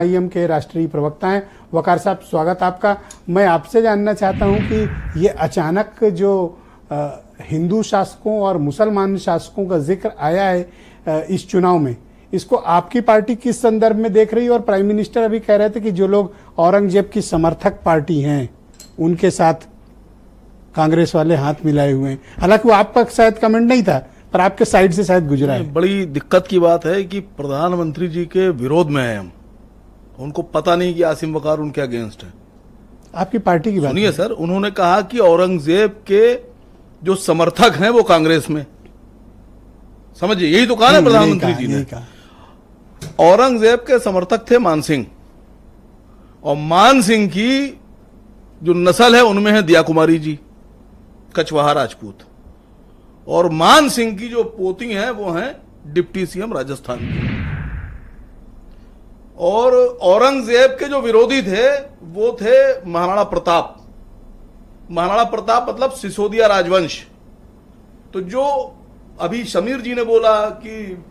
IM के राष्ट्रीय प्रवक्ता हैं। वकार साहब, स्वागत आपका। मैं आपसे जानना चाहता हूं कि ये अचानक जो हिंदू शासकों और मुसलमान शासकों का जिक्र आया है इस चुनाव में, इसको आपकी पार्टी किस संदर्भ में देख रही है? और प्राइम मिनिस्टर अभी कह रहे थे कि जो लोग औरंगजेब की समर्थक पार्टी हैं उनके साथ कांग्रेस वाले हाथ मिलाए हुए हैं। हालांकि वो आपका शायद कमेंट नहीं था, पर आपके साइड से शायद गुजरा है। बड़ी दिक्कत की बात है कि प्रधानमंत्री जी के विरोध में है हम। उनको पता नहीं कि आसिम वकार उनके अगेंस्ट है। आपकी पार्टी की बात सुनिए सर, उन्होंने कहा कि औरंगजेब के जो समर्थक हैं वो कांग्रेस में, समझिए, यही तो कहा ना प्रधानमंत्री जी ने। औरंगजेब के समर्थक थे मान सिंह, और मान सिंह की जो नस्ल है उनमें है दिया कुमारी जी, कछवाहा राजपूत, और मान सिंह की जो पोती हैं वो हैं डिप्टी सीएम राजस्थान की। और औरंगजेब के जो विरोधी थे वो थे महाराणा प्रताप। महाराणा प्रताप मतलब सिसोदिया राजवंश। तो जो अभी समीर जी ने बोला कि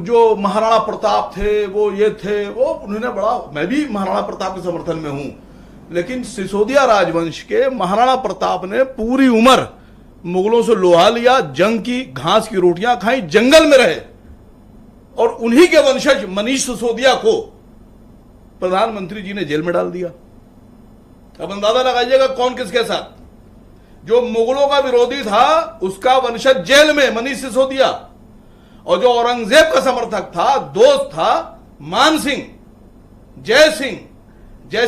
जो महाराणा प्रताप थे वो ये थे, वो उन्होंने बड़ा, मैं भी महाराणा प्रताप के समर्थन में हूं, लेकिन सिसोदिया राजवंश के महाराणा प्रताप ने पूरी उम्र मुगलों से लोहा लिया, जंग की, घास की रोटियां खाई, जंगल में रहे, और उन्हीं के वंशज मनीष सिसोदिया को प्रधानमंत्री जी ने जेल में डाल दिया। अब अंदाजा लगाइएगा कौन किसके साथ। जो मुगलों का विरोधी था उसका वंशज जेल में मनीष सिसोदिया, और जो औरंगजेब का समर्थक था, दोस्त था, मान सिंह, जय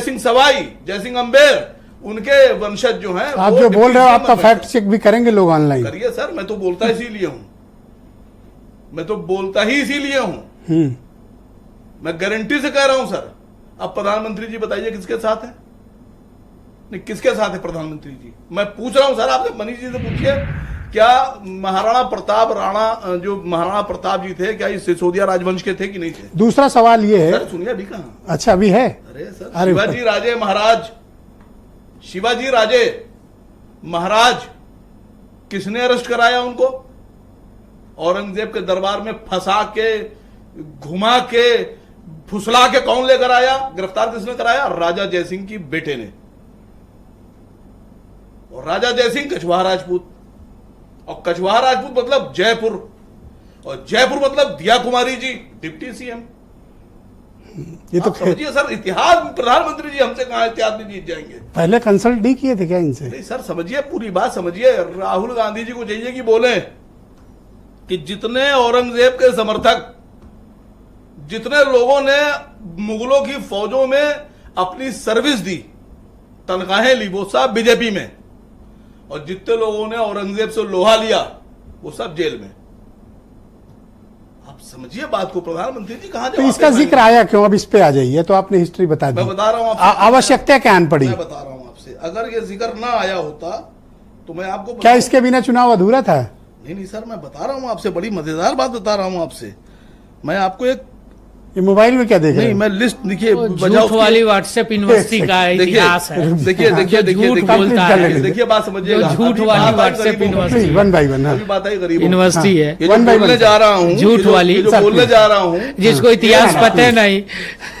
सिंह सवाई, जय सिंह अंबेर, उनके वंशज जो हैं। आप जो बोल रहे हो आपका फैक्ट चेक भी करेंगे लोग ऑनलाइन। करिए सर, मैं तो बोलता इसीलिए हूं, मैं तो बोलता ही इसीलिए हूं। मैं गारंटी से कह रहा हूं सर। अब प्रधानमंत्री जी बताइए किसके साथ है? नहीं, किसके साथ है प्रधानमंत्री जी? मैं पूछ रहा हूं सर आपसे, मनीष जी से पूछिए, क्या महाराणा प्रताप राणा, जो महाराणा प्रताप जी थे, क्या ये सिसोदिया राजवंश के थे कि नहीं थे? दूसरा सवाल ये है, सर सुनिए, अभी कहां? अच्छा अभी है। अरे सर, शिवाजी राजे महाराज, शिवाजी राजे महाराज, किसने अरेस्ट कराया उनको? औरंगजेब के दरबार में फंसा के, घुमा के, फुसला के कौन लेकर आया? गिरफ्तार किसने कराया? राजा जयसिंह की बेटे ने। और राजा जयसिंह कछवाहा राजपूत, और कछवाहा राजपूत मतलब जयपुर, और जयपुर मतलब दिया कुमारी जी, डिप्टी सीएम। ये तो समझिए सर, इतिहास, प्रधानमंत्री जी हमसे कहां इतिहास में जीत जाएंगे? पहले कंसल्ट नहीं किए थे क्या इनसे? नहीं सर, समझिए, पूरी बात समझिए। राहुल गांधी जी को चाहिए कि बोले कि जितने औरंगजेब के समर्थक, जितने लोगों ने मुगलों की फौजों में अपनी सर्विस दी, तनख्वाहें ली, वो सब बीजेपी में, और जितने लोगों ने औरंगजेब से लोहा लिया वो सब जेल में। आप समझिए बात को। प्रधानमंत्री जी कहां तो इसका जिक्र आया क्यों? अब इस पे आ जाइए। तो आपने हिस्ट्री बता दी। मैं बता रहा हूं, आवश्यकता क्या आन पड़ी? मैं बता रहा हूं आपसे, अगर ये जिक्र ना आया होता तो मैं आपको क्या इसके बिना चुनाव अधूरा था? नहीं सर, मैं बता रहा हूं आपसे, बड़ी मजेदार बात बता रहा हूं आपसे। मैं आपको एक, ये मोबाइल में क्या देख रहे हैं? नहीं, मैं लिस्ट, देखिए, झूठ वाली व्हाट्सएप यूनिवर्सिटी का इतिहास है। देखिए झूठ बोलता है। देखिए बात समझिएगा। झूठ वाली WhatsApp university, one by one बात है गरीब यूनिवर्सिटी है। ये जो बोलने जा रहा हूँ, झूठ वाली, जो बोलने जा रहा हूँ, जिसको इतिहास पता नहीं,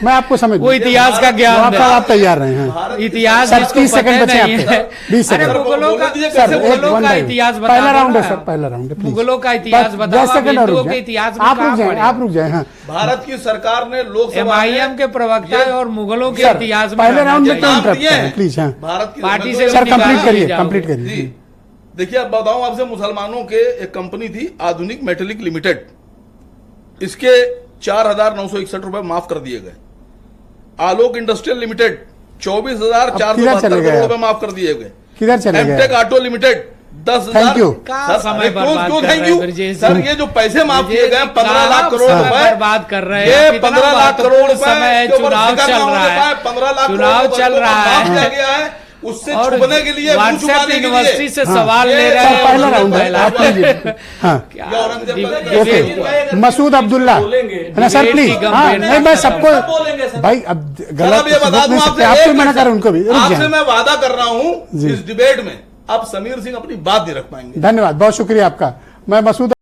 मैं आपको समझ, वो इतिहास का ज्ञान, आप तैयार रहे हैं? इतिहास 30 सेकंड बचे आपके, 20 सेकंड। मुगलों का इतिहास बता, पहला राउंड है सर, पहला राउंड है। मुगलों का इतिहास बता, हिंदुओं के इतिहास में आप रुक जाए। हाँ, भारत की सरकार ने लोकसभा एमआईएम के प्रवक्ता और मुगलों के इतिहास में पहले राउंड में क्यों इंटरप्ट करें प्लीज? हाँ, भारत की पार्टी से सर कंप्लीट करिए। देखिए, अब बताऊं आपसे, मुसलमानों के एक कंपनी थी आधुनिक मेटेलिक लिमिटेड, इसके 4,961 रुपए माफ कर दिए गए। आलोक इंडस्ट्रियल लिमिटेड 24,472 करोड़ रुपए माफ कर दिए गए। किधर चले गए? Amtek auto limited 10,000। Thank you thank you sir. ये जो पैसे माफ किए गए 15 लाख करोड़ रुपए बर्बाद कर रहे ये हैं। 15 लाख करोड़ समय चुनाव चल रहा है, 15 लाख चुनाव चल रहा है, उससे छुपने के लिए, व्हाट्सएप यूनिवर्सिटी से सवाल ले रहे हैं। पहला राउंड है। ओके, मसूद अब्दुल्ला ना सर प्लीज। हाँ, नहीं, मैं सबको भाई, अब गलत ये बता दूं आपको मना कर, उनको भी। आपसे मैं वादा कर रहा हूं इस डिबेट में अब समीर सिंह अपनी बात नहीं रख पाएंगे। धन्यवाद, बहुत शुक्रिया आपका। मैं मसूद